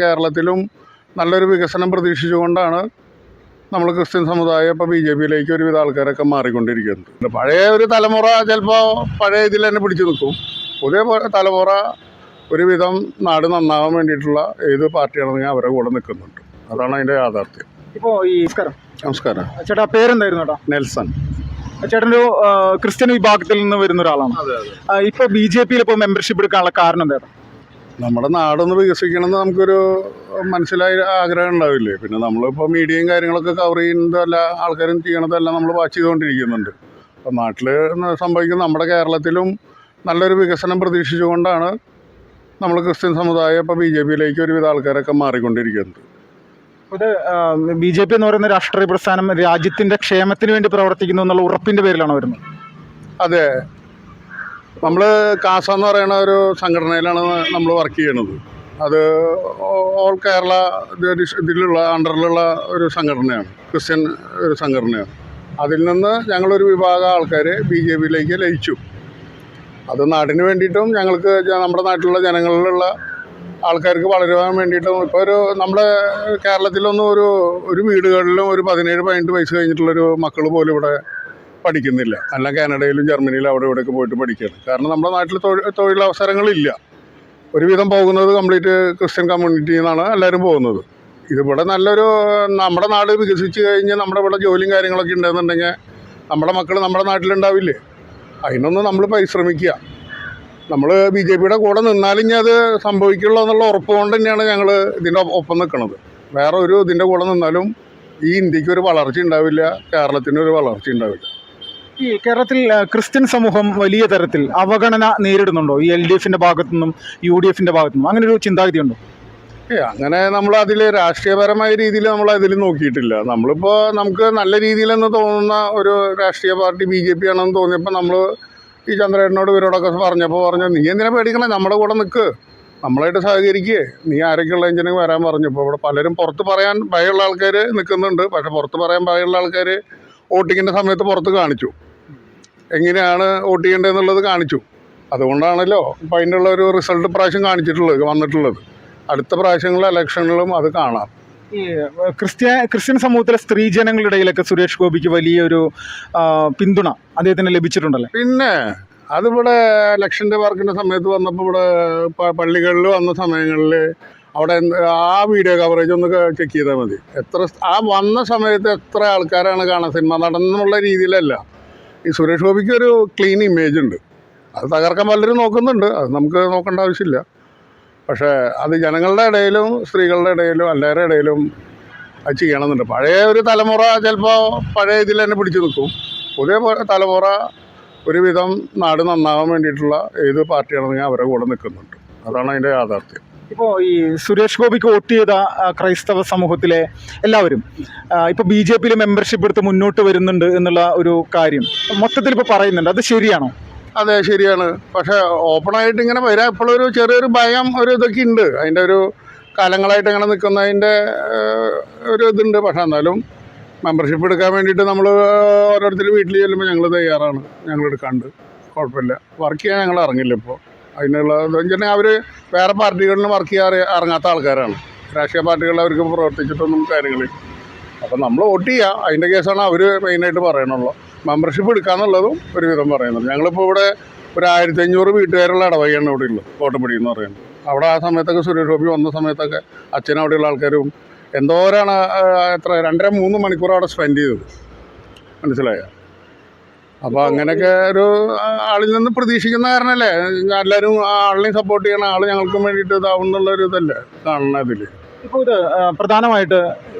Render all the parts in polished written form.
കേരളത്തിലും നല്ലൊരു വികസനം പ്രതീക്ഷിച്ചുകൊണ്ടാണ് നമ്മൾ ക്രിസ്ത്യൻ സമുദായം ഇപ്പോൾ BJP-യിലേക്ക് ഒരുവിധ ആൾക്കാരൊക്കെ മാറിക്കൊണ്ടിരിക്കുന്നത്. പഴയ ഒരു തലമുറ ചിലപ്പോൾ പഴയ ഇതിൽ തന്നെ പിടിച്ചു നിൽക്കും. പുതിയ തലമുറ ഒരുവിധം നാട് നന്നാവാൻ വേണ്ടിയിട്ടുള്ള ഏത് പാർട്ടിയാണെന്നെങ്കിൽ അവരുടെ കൂടെ നിൽക്കുന്നുണ്ട്. അതാണ് അതിൻ്റെ യാഥാർത്ഥ്യം. ഇപ്പോൾ നമസ്കാരം. ചേട്ടാ, പേരെന്തായിരുന്നു ചേട്ടാ? നെൽസൺ. ചേട്ടനൊരു ക്രിസ്ത്യൻ വിഭാഗത്തിൽ നിന്ന് വരുന്ന ഒരാളാണ്. ഇപ്പോൾ BJP-യിൽ ഇപ്പോൾ മെമ്പർഷിപ്പ് എടുക്കാനുള്ള കാരണം എന്താ? നമ്മുടെ നാടൊന്ന് വികസിക്കണമെന്ന് നമുക്കൊരു മനസ്സിലായ ആഗ്രഹം ഉണ്ടാവില്ലേ? പിന്നെ നമ്മളിപ്പോൾ മീഡിയയും കാര്യങ്ങളൊക്കെ കവർ ചെയ്യുന്നത് എല്ലാ ആൾക്കാരും ചെയ്യണതെല്ലാം നമ്മൾ വാച്ച് ചെയ്തുകൊണ്ടിരിക്കുന്നുണ്ട്. അപ്പോൾ നാട്ടിൽ സംഭവിക്കുന്ന നമ്മുടെ കേരളത്തിലും നല്ലൊരു വികസനം പ്രതീക്ഷിച്ചുകൊണ്ടാണ് നമ്മൾ ക്രിസ്ത്യൻ സമുദായം ഇപ്പോൾ BJP-യിലേക്ക് ഒരുവിധ ആൾക്കാരൊക്കെ മാറിക്കൊണ്ടിരിക്കുന്നത്. ഇത് BJP എന്ന് പറയുന്ന രാഷ്ട്രീയ പ്രസ്ഥാനം രാജ്യത്തിൻ്റെ ക്ഷേമത്തിന് വേണ്ടി പ്രവർത്തിക്കുന്നു എന്നുള്ള ഉറപ്പിൻ്റെ പേരിലാണോ വരുന്നത്? അതെ, നമ്മൾ കാസ എന്ന് പറയുന്ന ഒരു സംഘടനയിലാണ് നമ്മൾ വർക്ക് ചെയ്യണത്. അത് ഓൾ കേരള ഇതിലുള്ള അണ്ടറിലുള്ള ഒരു സംഘടനയാണ്, ക്രിസ്ത്യൻ ഒരു സംഘടനയാണ്. അതിൽ നിന്ന് ഞങ്ങളൊരു വിഭാഗം ആൾക്കാർ BJP-യിലേക്ക് ലയിച്ചു. അത് നാടിന് വേണ്ടിയിട്ടും ഞങ്ങൾക്ക് നമ്മുടെ നാട്ടിലുള്ള ജനങ്ങളിലുള്ള ആൾക്കാർക്ക് വളരുവാൻ വേണ്ടിയിട്ടും ഇപ്പോൾ നമ്മുടെ കേരളത്തിലൊന്നും ഒരു വീടുകളിലും ഒരു 17-18 വയസ്സ് കഴിഞ്ഞിട്ടുള്ളൊരു മക്കൾ പോലും ഇവിടെ പഠിക്കുന്നില്ല. അല്ല കാനഡയിലും ജർമ്മനിയിലും അവിടെ ഇവിടെയൊക്കെ പോയിട്ട് പഠിക്കുകയാണ്. കാരണം നമ്മുടെ നാട്ടിൽ തൊഴിലവസരങ്ങളില്ല. ഒരുവിധം പോകുന്നത് കംപ്ലീറ്റ് ക്രിസ്ത്യൻ കമ്മ്യൂണിറ്റിയിൽ നിന്നാണ് എല്ലാവരും പോകുന്നത്. ഇതിവിടെ നമ്മുടെ നാട് വികസിച്ച് കഴിഞ്ഞ് നമ്മുടെ ഇവിടെ ജോലിയും കാര്യങ്ങളൊക്കെ ഉണ്ടെന്നുണ്ടെങ്കിൽ നമ്മുടെ മക്കൾ നമ്മുടെ നാട്ടിലുണ്ടാവില്ലേ? അതിനൊന്ന് നമ്മൾ പരിശ്രമിക്കുക. നമ്മൾ BJP-യുടെ കൂടെ നിന്നാലും ഇനി അത് സംഭവിക്കുള്ളൂ എന്നുള്ള ഉറപ്പ് കൊണ്ട് തന്നെയാണ് ഞങ്ങൾ ഇതിൻ്റെ ഒപ്പം നിൽക്കുന്നത്. വേറെ ഇതിൻ്റെ കൂടെ നിന്നാലും ഈ ഇന്ത്യക്ക് ഒരു വളർച്ച ഉണ്ടാവില്ല, കേരളത്തിനൊരു വളർച്ച ഉണ്ടാവില്ല. ഈ കേരളത്തിൽ ക്രിസ്ത്യൻ സമൂഹം വലിയ തരത്തിൽ അവഗണന നേരിടുന്നുണ്ടോ? ഈ LDF-ൻ്റെ ഭാഗത്തു നിന്നും UDF-ൻ്റെ ഭാഗത്തു നിന്നും അങ്ങനെ ഒരു ചിന്താഗതി ഉണ്ടോ? അങ്ങനെ നമ്മൾ അതിൽ രാഷ്ട്രീയപരമായ രീതിയിൽ നമ്മൾ അതിൽ നോക്കിയിട്ടില്ല. നമ്മളിപ്പോൾ നമുക്ക് നല്ല രീതിയിലെന്ന് തോന്നുന്ന ഒരു രാഷ്ട്രീയ പാർട്ടി BJP ആണെന്ന് തോന്നിയപ്പോൾ നമ്മൾ ഈ ചന്ദ്രേട്ടനോട് ഇവരോടൊക്കെ പറഞ്ഞു നീ എന്തിനാ പേടിക്കണേ, നമ്മുടെ കൂടെ നിൽക്ക്, നമ്മളായിട്ട് സഹകരിക്കുക, നീ ആരൊക്കെയുള്ള എഞ്ചിനീയർ വരാൻ പറഞ്ഞപ്പോൾ ഇവിടെ പലരും പുറത്ത് പറയാൻ ഭയമുള്ള ആൾക്കാർ നിൽക്കുന്നുണ്ട്. പക്ഷേ പുറത്ത് പറയാൻ ഭയമുള്ള ആൾക്കാർ വോട്ടിങ്ങിൻ്റെ സമയത്ത് പുറത്ത് കാണിച്ചു, എങ്ങനെയാണ് വോട്ട് ചെയ്യേണ്ടതെന്നുള്ളത് കാണിച്ചു. അതുകൊണ്ടാണല്ലോ ഇപ്പം അതിനുള്ള ഒരു റിസൾട്ട് പ്രാവശ്യം വന്നിട്ടുള്ളത്. അടുത്ത പ്രാവശ്യങ്ങളിലെ ഇലക്ഷനിലും അത് കാണാം. ഈ ക്രിസ്ത്യൻ സമൂഹത്തിലെ സ്ത്രീജനങ്ങളുടെ ഇടയിലൊക്കെ സുരേഷ് ഗോപിക്ക് വലിയൊരു പിന്തുണ അദ്ദേഹത്തിന് ലഭിച്ചിട്ടുണ്ടല്ലേ? പിന്നെ അതിവിടെ ഇലക്ഷൻ്റെ വർക്കിൻ്റെ സമയത്ത് വന്നപ്പോൾ ഇവിടെ പള്ളികളിൽ വന്ന സമയങ്ങളിൽ അവിടെ ആ വീഡിയോ കവറേജ് ഒന്ന് ചെക്ക് ചെയ്താൽ മതി. വന്ന സമയത്ത് എത്ര ആൾക്കാരാണ് കാണാൻ, സിനിമ നടന്നുള്ള രീതിയിലല്ല. ഈ സുരേഷ് ഗോപിക്ക് ഒരു ക്ലീൻ ഇമേജ് ഉണ്ട്. അത് തകർക്കാൻ പലരും നോക്കുന്നുണ്ട്, അത് നമുക്ക് നോക്കേണ്ട ആവശ്യമില്ല. പക്ഷേ അത് ജനങ്ങളുടെ ഇടയിലും സ്ത്രീകളുടെ ഇടയിലും എല്ലാവരുടെ ഇടയിലും അത് ചെയ്യണമെന്നുണ്ട്. പഴയ ഒരു തലമുറ ചിലപ്പോൾ പഴയ ഇതിൽ തന്നെ പിടിച്ചു നിൽക്കും. പുതിയ തലമുറ ഒരുവിധം നാട് നന്നാവാൻ വേണ്ടിയിട്ടുള്ള ഏത് പാർട്ടിയാണെന്നെങ്കിൽ അവരുടെ കൂടെ നിൽക്കുന്നുണ്ട്. അതാണ് അതിൻ്റെ യാഥാർത്ഥ്യം. ഇപ്പോൾ ഈ സുരേഷ് ഗോപിക്ക് വോട്ട് ചെയ്ത ക്രൈസ്തവ സമൂഹത്തിലെ എല്ലാവരും ഇപ്പോൾ BJP-യിൽ മെമ്പർഷിപ്പ് എടുത്ത് മുന്നോട്ട് വരുന്നുണ്ട് എന്നുള്ള ഒരു കാര്യം മൊത്തത്തിൽ ഇപ്പോൾ പറയുന്നുണ്ട്. അത് ശരിയാണോ? അതെ, ശരിയാണ്. പക്ഷേ ഓപ്പണായിട്ട് ഇങ്ങനെ വരാൻ ഇപ്പോഴൊരു ചെറിയൊരു ഭയം ഇതൊക്കെ ഉണ്ട്. അതിൻ്റെ ഒരു കാലങ്ങളായിട്ട് ഇങ്ങനെ നിൽക്കുന്നതിൻ്റെ ഇതുണ്ട്. പക്ഷേ എന്നാലും മെമ്പർഷിപ്പ് എടുക്കാൻ വേണ്ടിയിട്ട് നമ്മൾ ഓരോരുത്തർ വീട്ടിൽ ചെല്ലുമ്പോൾ ഞങ്ങൾ തയ്യാറാണ്, ഞങ്ങൾ എടുക്കാണ്ട് കുഴപ്പമില്ല. വർക്ക് ചെയ്യാൻ ഞങ്ങൾ ഇറങ്ങില്ല. ഇപ്പോൾ അതിനുള്ള എന്താ വെച്ചിട്ടുണ്ടെങ്കിൽ അവർ വേറെ പാർട്ടികളിൽ വർക്ക് ചെയ്യാൻ ഇറങ്ങാത്ത ആൾക്കാരാണ്. രാഷ്ട്രീയ പാർട്ടികളിൽ അവർക്ക് പ്രവർത്തിച്ചിട്ടൊന്നും കാര്യങ്ങളിൽ. അപ്പം നമ്മൾ വോട്ട് ചെയ്യുക, അതിൻ്റെ കേസാണ് അവർ മെയിനായിട്ട് പറയണുള്ളൂ. മെമ്പർഷിപ്പ് എടുക്കാന്നുള്ളതും ഒരുവിധം പറയുന്നത്. ഞങ്ങളിപ്പോൾ ഇവിടെ ഒരു 1500 വീട്ടുകാരുള്ള ഇടവകയാണ് ഇവിടെ ഉള്ളത്, കോട്ടപ്പടി എന്ന് പറയുന്നത്. അവിടെ ആ സമയത്തൊക്കെ സുരേഷ് ഗോപി വന്ന സമയത്തൊക്കെ അവിടെയുള്ള ആൾക്കാരും എന്തോരാണ് 2-3 മണിക്കൂർ അവിടെ സ്പെൻഡ് ചെയ്തത്, മനസ്സിലായ? അപ്പോൾ അങ്ങനെയൊക്കെ ഒരു ആളിൽ നിന്ന് പ്രതീക്ഷിക്കുന്ന കാരണമല്ലേ എല്ലാവരും ആളിനെയും സപ്പോർട്ട് ചെയ്യണ ആൾ ഞങ്ങൾക്കും വേണ്ടിയിട്ട് ഇതാവുന്നുള്ളൊരു ഇതല്ലേ കാണണതിൽ. ഇപ്പോൾ ഇത് പ്രധാനമായിട്ട്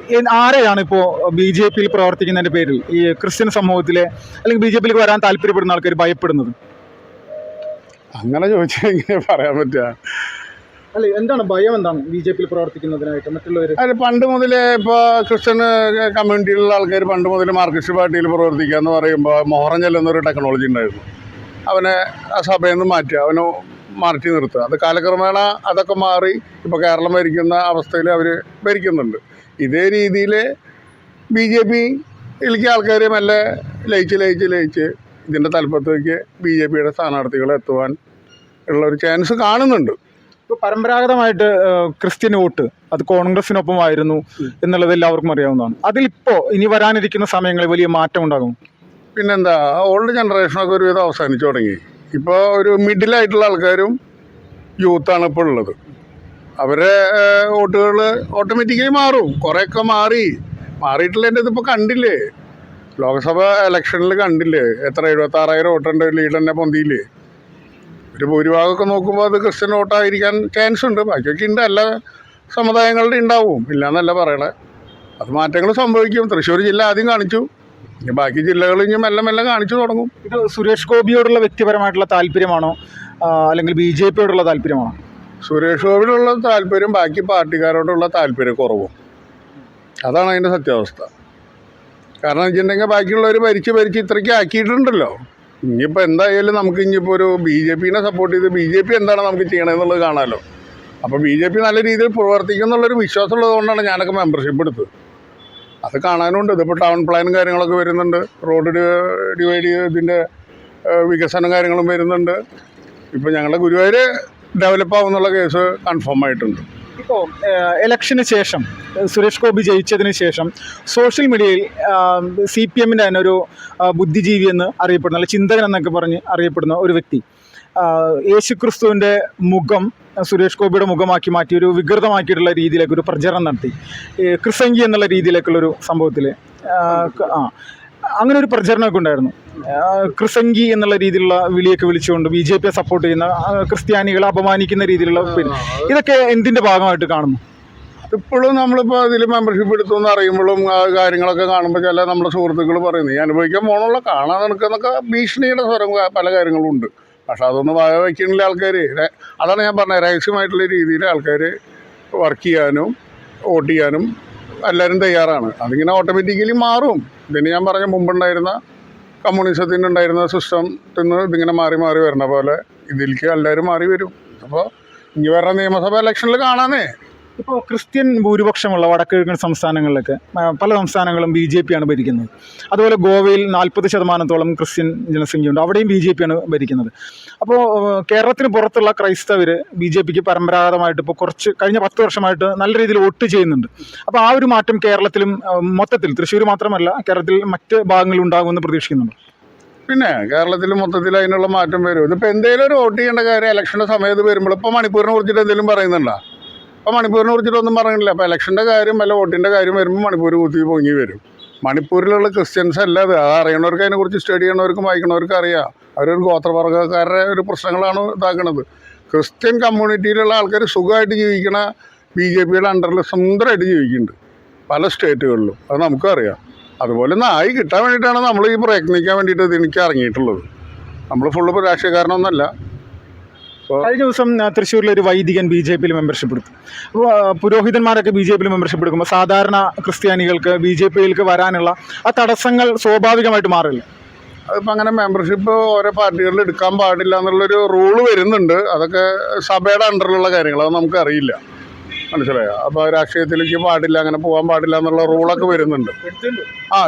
ആരെയാണ് ഇപ്പോൾ BJP-യിൽ പ്രവർത്തിക്കുന്നതിൻ്റെ പേരിൽ ഈ ക്രിസ്ത്യൻ സമൂഹത്തിലെ അല്ലെങ്കിൽ BJP-യിലേക്ക് വരാൻ താല്പര്യപ്പെടുന്ന ആൾക്കാർ ഭയപ്പെടുന്നത്? അങ്ങനെ ചോദിച്ചാൽ എങ്ങനെ പറയാൻ പറ്റുക? അല്ല, എന്താണ് ഭയം? എന്താണ് BJP-യിൽ പ്രവർത്തിക്കുന്നതിനായിട്ട് മറ്റുള്ളവർ? അത് പണ്ട് മുതലേ ഇപ്പോൾ ക്രിസ്ത്യൻ കമ്മ്യൂണിറ്റിയിലുള്ള ആൾക്കാർ പണ്ട് മുതൽ മാർക്സിസ്റ്റ് പാർട്ടിയിൽ പ്രവർത്തിക്കുക എന്ന് പറയുമ്പോൾ മൊഹറം ചെല്ലുന്നൊരു ടെക്നോളജി ഉണ്ടായിരുന്നു. അവനെ ആ സഭയിൽ നിന്ന് മാറ്റുക, അവനെ മാറ്റി നിർത്തുക. അത് കാലക്രമേണ അതൊക്കെ മാറി ഇപ്പോൾ കേരളം ഭരിക്കുന്ന അവസ്ഥയിൽ അവർ ഭരിക്കുന്നുണ്ട്. ഇതേ രീതിയിൽ BJP-യിലേക്ക് ആൾക്കാർ മെല്ലെ ലയിച്ച് ഇതിൻ്റെ തലപ്പത്തേക്ക് BJP-യുടെ സ്ഥാനാർത്ഥികളെ എത്തുവാൻ ഉള്ളൊരു ചാൻസ് കാണുന്നുണ്ട്. ഇപ്പോൾ പരമ്പരാഗതമായിട്ട് ക്രിസ്ത്യൻ വോട്ട് അത് കോൺഗ്രസിനൊപ്പമായിരുന്നു എന്നുള്ളത് എല്ലാവർക്കും അറിയാവുന്നതാണ്. അതിലിപ്പോൾ ഇനി വരാനിരിക്കുന്ന സമയങ്ങളിൽ വലിയ മാറ്റം ഉണ്ടാകും. പിന്നെന്താ, ഓൾഡ് ജനറേഷനൊക്കെ ഒരുവിധം അവസാനിച്ചു തുടങ്ങി. ഇപ്പോൾ ഒരു മിഡിലായിട്ടുള്ള ആൾക്കാരും യൂത്താണ് ഇപ്പോൾ ഉള്ളത്. അവരെ വോട്ടുകൾ ഓട്ടോമാറ്റിക്കലി മാറും. കുറേയൊക്കെ മാറിയിട്ടുള്ളതിൻ്റെ ഇതിപ്പോൾ കണ്ടില്ലേ, ലോക്സഭ ഇലക്ഷനിൽ കണ്ടില്ലേ, എത്ര 76,000 വോട്ടുണ്ട്, ലീഡ് തന്നെ പൊന്തിയില്ലേ. ഒരു ഭൂരിഭാഗമൊക്കെ നോക്കുമ്പോൾ അത് ക്രിസ്ത്യൻ വോട്ടായിരിക്കാൻ ചാൻസ് ഉണ്ട്. ബാക്കിയൊക്കെ ഉണ്ട്, എല്ലാ സമുദായങ്ങളുടെ ഉണ്ടാവും, ഇല്ലയെന്നല്ല പറയണേ. അത് മാറ്റങ്ങൾ സംഭവിക്കും. തൃശ്ശൂർ ജില്ല ആദ്യം കാണിച്ചു, ഇനി ബാക്കി ജില്ലകൾ ഇനി മെല്ലെ മെല്ലെ കാണിച്ചു തുടങ്ങും. ഇത് സുരേഷ് ഗോപിയോടുള്ള വ്യക്തിപരമായിട്ടുള്ള താല്പര്യമാണോ അല്ലെങ്കിൽ BJP യോടുള്ള താല്പര്യമാണോ? സുരേഷ് ഗോപിയിലുള്ള താല്പര്യം ബാക്കി പാർട്ടിക്കാരോടുള്ള താല്പര്യം കുറവും. അതാണ് അതിൻ്റെ സത്യാവസ്ഥ. കാരണം വെച്ചിട്ടുണ്ടെങ്കിൽ ബാക്കിയുള്ളവർ ഭരിച്ച് ഇത്രയ്ക്ക് ആക്കിയിട്ടുണ്ടല്ലോ. ഇനിയിപ്പോൾ എന്തായാലും നമുക്ക് ഇനിയിപ്പോൾ ഒരു BJP സപ്പോർട്ട് ചെയ്ത് BJP എന്താണ് നമുക്ക് ചെയ്യണമെന്നുള്ളത് കാണാമല്ലോ. അപ്പോൾ BJP നല്ല രീതിയിൽ പ്രവർത്തിക്കും എന്നുള്ളൊരു വിശ്വാസം ഉള്ളതുകൊണ്ടാണ് ഞാനൊക്കെ മെമ്പർഷിപ്പ് എടുത്തത്. അത് കാണാനുണ്ട്. ഇതിപ്പോൾ ടൗൺ പ്ലാനും കാര്യങ്ങളൊക്കെ വരുന്നുണ്ട്, റോഡ് ഡിവൈഡ് ചെയ്ത് ഇതിൻ്റെ വികസനം കാര്യങ്ങളും വരുന്നുണ്ട്. ഇപ്പോൾ ഞങ്ങളുടെ ഗുരുവായൂർ ഡെവലപ്പ് ആവുന്നുള്ള കേസ് കൺഫേം ആയിട്ടുണ്ട്. ഇപ്പോൾ ഇലക്ഷന് ശേഷം സുരേഷ് ഗോപി ജയിച്ചതിന് ശേഷം സോഷ്യൽ മീഡിയയിൽ CPM-ൻ്റെ തന്നെ ഒരു ബുദ്ധിജീവി എന്ന് അറിയപ്പെടുന്ന, അല്ലെങ്കിൽ ചിന്തകൻ എന്നൊക്കെ പറഞ്ഞ് അറിയപ്പെടുന്ന ഒരു വ്യക്തി യേശുക്രിസ്തുവിൻ്റെ മുഖം സുരേഷ് ഗോപിയുടെ മുഖമാക്കി മാറ്റി ഒരു വികൃതമാക്കിയിട്ടുള്ള രീതിയിലേക്ക് ഒരു പ്രചരണം നടത്തി. ക്രിസംഗി എന്നുള്ള രീതിയിലേക്കുള്ളൊരു സംഭവത്തിൽ അങ്ങനെ ഒരു പ്രചരണമൊക്കെ ഉണ്ടായിരുന്നു. ക്രിസംഗി എന്നുള്ള രീതിയിലുള്ള വിളിയൊക്കെ വിളിച്ചുകൊണ്ട് BJP സപ്പോർട്ട് ചെയ്യുന്ന ക്രിസ്ത്യാനികളെ അപമാനിക്കുന്ന രീതിയിലുള്ള ഇതൊക്കെ എന്തിൻ്റെ ഭാഗമായിട്ട് കാണുന്നു? ഇപ്പോഴും നമ്മളിപ്പോൾ അതിൽ മെമ്പർഷിപ്പ് എടുത്തു എന്ന് അറിയുമ്പോഴും ആ കാര്യങ്ങളൊക്കെ കാണുമ്പോൾ ചില നമ്മുടെ സുഹൃത്തുക്കൾ പറയുന്നത് ഈ അനുഭവിക്കാൻ പോകണമല്ലോ, കാണാൻ നിൽക്കുന്നൊക്കെ ഭീഷണിയുടെ സ്വരം പല കാര്യങ്ങളും ഉണ്ട്. പക്ഷെ അതൊന്നും വായ വയ്ക്കുന്നില്ല ആൾക്കാർ. അതാണ് ഞാൻ പറഞ്ഞത്, രഹസ്യമായിട്ടുള്ള രീതിയിൽ ആൾക്കാർ വർക്ക് ചെയ്യാനും വോട്ട് ചെയ്യാനും എല്ലാവരും തയ്യാറാണ്. അതിങ്ങനെ ഓട്ടോമാറ്റിക്കലി മാറും. ഇതിന് ഞാൻ പറഞ്ഞ മുമ്പുണ്ടായിരുന്ന കമ്മ്യൂണിസത്തിനുണ്ടായിരുന്ന സിസ്റ്റത്തിൽ നിന്ന് ഇതിങ്ങനെ മാറി വരണ പോലെ ഇതിലേക്ക് എല്ലാവരും മാറി വരും. അപ്പോൾ ഇനി വരുന്ന നിയമസഭ ഇലക്ഷനിൽ കാണാനേ. ഇപ്പോൾ ക്രിസ്ത്യൻ ഭൂരിപക്ഷമുള്ള വടക്കുകിഴക്കൻ സംസ്ഥാനങ്ങളിലൊക്കെ പല സംസ്ഥാനങ്ങളും BJP ആണ് ഭരിക്കുന്നത്. അതുപോലെ ഗോവയിൽ 40% ക്രിസ്ത്യൻ ജനസംഖ്യയുണ്ട്, അവിടെയും BJP ആണ് ഭരിക്കുന്നത്. അപ്പോൾ കേരളത്തിന് പുറത്തുള്ള ക്രൈസ്തവർ BJPക്ക് പരമ്പരാഗതമായിട്ട് ഇപ്പോൾ കഴിഞ്ഞ 10 വർഷമായിട്ട് നല്ല രീതിയിൽ വോട്ട് ചെയ്യുന്നുണ്ട്. അപ്പോൾ ആ ഒരു മാറ്റം കേരളത്തിലും മൊത്തത്തിൽ, തൃശ്ശൂർ മാത്രമല്ല കേരളത്തിൽ മറ്റ് ഭാഗങ്ങളിൽ ഉണ്ടാകുമെന്ന് പ്രതീക്ഷിക്കുന്നുണ്ട്. പിന്നെ കേരളത്തിൽ മൊത്തത്തിൽ അതിനുള്ള മാറ്റം വരും. ഇതിപ്പോൾ എന്തെങ്കിലും ഒരു വോട്ട് ചെയ്യേണ്ട കാര്യം ഇലക്ഷൻ്റെ സമയത്ത് വരുമ്പോൾ ഇപ്പോൾ മണിപ്പൂരിനെ കുറിച്ചിട്ട് എന്തെങ്കിലും പറയുന്നുണ്ടോ? അപ്പോൾ മണിപ്പൂരിനെ കുറിച്ചിട്ടൊന്നും പറയുന്നില്ല. അപ്പോൾ ഇലക്ഷൻ്റെ കാര്യം വല്ല വോട്ടിൻ്റെ കാര്യം വരുമ്പോൾ മണിപ്പൂർ കുത്തി പൊങ്ങി വരും. മണിപ്പൂരിലുള്ള ക്രിസ്ത്യൻസ് അല്ല അത്. അറിയണവർക്ക് അതിനെക്കുറിച്ച് സ്റ്റഡി ചെയ്യണവർക്കും വായിക്കണവർക്കും അറിയാം. അവരൊരു ഗോത്രവർഗ്ഗക്കാരുടെ ഒരു പ്രശ്നങ്ങളാണ് ഇതാക്കുന്നത്. ക്രിസ്ത്യൻ കമ്മ്യൂണിറ്റിയിലുള്ള ആൾക്കാർ സുഖമായിട്ട് ജീവിക്കണ BJPയുടെ അണ്ടറിൽ സുന്ദരമായിട്ട് ജീവിക്കുന്നുണ്ട് പല സ്റ്റേറ്റുകളിലും. അത് നമുക്കും അറിയാം. അതുപോലെ നായി കിട്ടാൻ വേണ്ടിയിട്ടാണ് നമ്മൾ ഈ പ്രയത്നിക്കാൻ വേണ്ടിയിട്ട് ഇതിലേക്ക് ഇറങ്ങിയിട്ടുള്ളത്. നമ്മൾ ഫുള്ള് രാഷ്ട്രീയക്കാരനൊന്നല്ല. കഴിഞ്ഞ ദിവസം തൃശ്ശൂരിലൊരു വൈദികൻ BJPയിൽ മെമ്പർഷിപ്പ് എടുത്തു. അപ്പോൾ പുരോഹിതന്മാരൊക്കെ BJPയിൽ മെമ്പർഷിപ്പ് എടുക്കുമ്പോൾ സാധാരണ ക്രിസ്ത്യാനികൾക്ക് BJPയിലേക്ക് വരാനുള്ള ആ തടസ്സങ്ങൾ സ്വാഭാവികമായിട്ട് മാറില്ല. അതിപ്പോൾ അങ്ങനെ മെമ്പർഷിപ്പ് ഓരോ പാർട്ടികളിൽ എടുക്കാൻ പാടില്ല എന്നുള്ളൊരു റൂള് വരുന്നുണ്ട്. അതൊക്കെ സഭയുടെ അണ്ടറിലുള്ള കാര്യങ്ങൾ, അത് നമുക്കറിയില്ല. മനസ്സിലായോ? അപ്പോൾ രാഷ്ട്രീയത്തിലേക്ക് പാടില്ല, അങ്ങനെ പോകാൻ പാടില്ല എന്നുള്ള റൂളൊക്കെ വരുന്നുണ്ട്.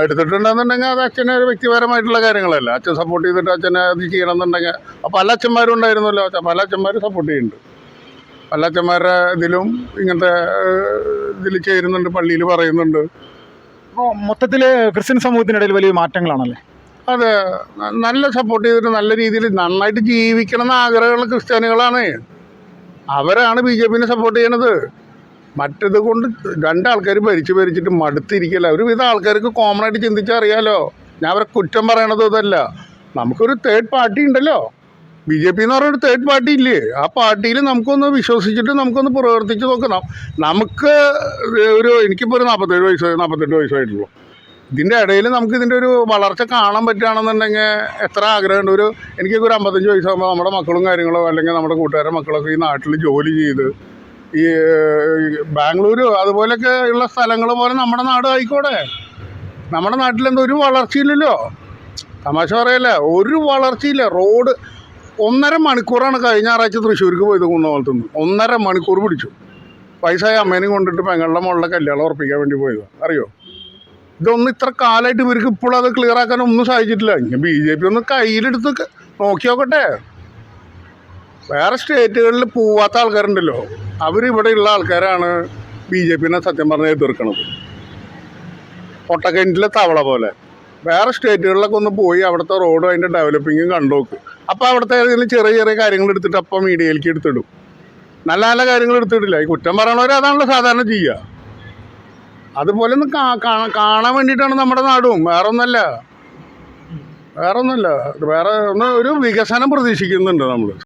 എടുത്തിട്ടുണ്ടെന്നുണ്ടെങ്കിൽ അത് അച്ഛനെ ഒരു വ്യക്തിപരമായിട്ടുള്ള കാര്യങ്ങളല്ല. അച്ഛൻ സപ്പോർട്ട് ചെയ്തിട്ട് അച്ഛനെ അത് ചെയ്യണമെന്നുണ്ടെങ്കിൽ അപ്പോൾ പല അച്ഛന്മാരും ഉണ്ടായിരുന്നല്ലോ. പല അച്ഛന്മാർ സപ്പോർട്ട് ചെയ്യുന്നുണ്ട്. പല അച്ഛന്മാരുടെ ഇതിലും ഇങ്ങനത്തെ ഇതിൽ ചേരുന്നുണ്ട്, പള്ളിയിൽ പറയുന്നുണ്ട്. അപ്പോൾ മൊത്തത്തിൽ ക്രിസ്ത്യൻ സമൂഹത്തിനിടയിൽ വലിയ മാറ്റങ്ങളാണല്ലേ? അതെ, നല്ല സപ്പോർട്ട് ചെയ്തിട്ട് നല്ല രീതിയിൽ നന്നായിട്ട് ജീവിക്കണം എന്ന് ആഗ്രഹമുള്ള ക്രിസ്ത്യാനികളാണ്. അവരാണ് BJPനെ സപ്പോർട്ട് ചെയ്യണത്. മറ്റത് കൊണ്ട് രണ്ടാൾക്കാർ ഭരിച്ചിട്ട് മടുത്തിരിക്കില്ല. ഒരുവിധം ആൾക്കാർക്ക് കോമൺ ആയിട്ട് ചിന്തിച്ചാൽ അറിയാലോ. ഞാൻ അവരെ കുറ്റം പറയണത് ഇതല്ല. നമുക്കൊരു തേർഡ് പാർട്ടി ഉണ്ടല്ലോ, BJP എന്ന് പറഞ്ഞൊരു തേർഡ് പാർട്ടി ഇല്ലേ? ആ പാർട്ടിയിൽ നമുക്കൊന്ന് വിശ്വസിച്ചിട്ട് നമുക്കൊന്ന് പ്രവർത്തിച്ച് നോക്കണം. നമുക്ക് എനിക്കിപ്പോൾ ഒരു 48 വയസ്സായിട്ടുള്ളൂ. ഇതിൻ്റെ ഇടയിൽ നമുക്ക് ഇതിൻ്റെ ഒരു വളർച്ച കാണാൻ പറ്റുകയാണെന്നുണ്ടെങ്കിൽ എത്ര ആഗ്രഹമുണ്ട്. എനിക്കൊക്കെ ഒരു 55 വയസ്സാകുമ്പോൾ നമ്മുടെ മക്കളും കാര്യങ്ങളോ അല്ലെങ്കിൽ നമ്മുടെ കൂട്ടുകാരുടെ മക്കളൊക്കെ ഈ നാട്ടിൽ ജോലി ചെയ്ത് ഈ ബാംഗ്ലൂർ അതുപോലെയൊക്കെ ഉള്ള സ്ഥലങ്ങൾ പോലെ നമ്മുടെ നാട് ആയിക്കോട്ടെ. നമ്മുടെ നാട്ടിലെന്തോ ഒരു വളർച്ചയില്ലല്ലോ. തമാശ പറയല്ല, ഒരു വളർച്ചയില്ല. റോഡ് 1.5 മണിക്കൂറാണ് കഴിഞ്ഞ ഞായറാഴ്ച തൃശ്ശൂർക്ക് പോയത്. കുന്നമംഗലത്തുനിന്ന് 1.5 മണിക്കൂർ പിടിച്ചു. വയസ്സായ അമ്മേനെയും കൊണ്ടിട്ട് പെങ്ങളുടെ മുകളിലെ കല്യാണം ഉറപ്പിക്കാൻ വേണ്ടി പോയത്. അറിയോ? ഇതൊന്നും ഇത്ര കാലമായിട്ട് ഇവർക്ക് ഇപ്പോഴും അത് ക്ലിയർ ആക്കാനൊന്നും സാധിച്ചിട്ടില്ല. ഇനി BJP ഒന്ന് കയ്യിലെടുത്ത് നോക്കി നോക്കട്ടെ. വേറെ സ്റ്റേറ്റുകളിൽ പോവാത്ത ആൾക്കാരുണ്ടല്ലോ, അവരിവിടെയുള്ള ആൾക്കാരാണ് BJPനെ സത്യം പറഞ്ഞാൽ എതിർക്കണത്. ഒട്ടക്കിണറ്റിലെ തവള പോലെ. വേറെ സ്റ്റേറ്റുകളിലൊക്കെ ഒന്ന് പോയി അവിടുത്തെ റോഡും അതിൻ്റെ ഡെവലപ്പിങ്ങും കണ്ടുനോക്ക്. അപ്പോൾ അവിടുത്തെ ഏതെങ്കിലും ചെറിയ ചെറിയ കാര്യങ്ങൾ എടുത്തിട്ട് അപ്പോൾ മീഡിയയിലേക്ക് എടുത്തിടും. നല്ല നല്ല കാര്യങ്ങൾ എടുത്തിട്ടില്ല. ഈ കുറ്റം പറയണവർ അതാണല്ലോ സാധാരണ ചെയ്യുക. അതുപോലെ ഒന്ന് കാണാൻ വേണ്ടിയിട്ടാണ് നമ്മുടെ നാടും. വേറെ ഒന്നല്ല. വേറെ ഒരു വികസനം പ്രതീക്ഷിക്കുന്നുണ്ട് നമ്മൾ.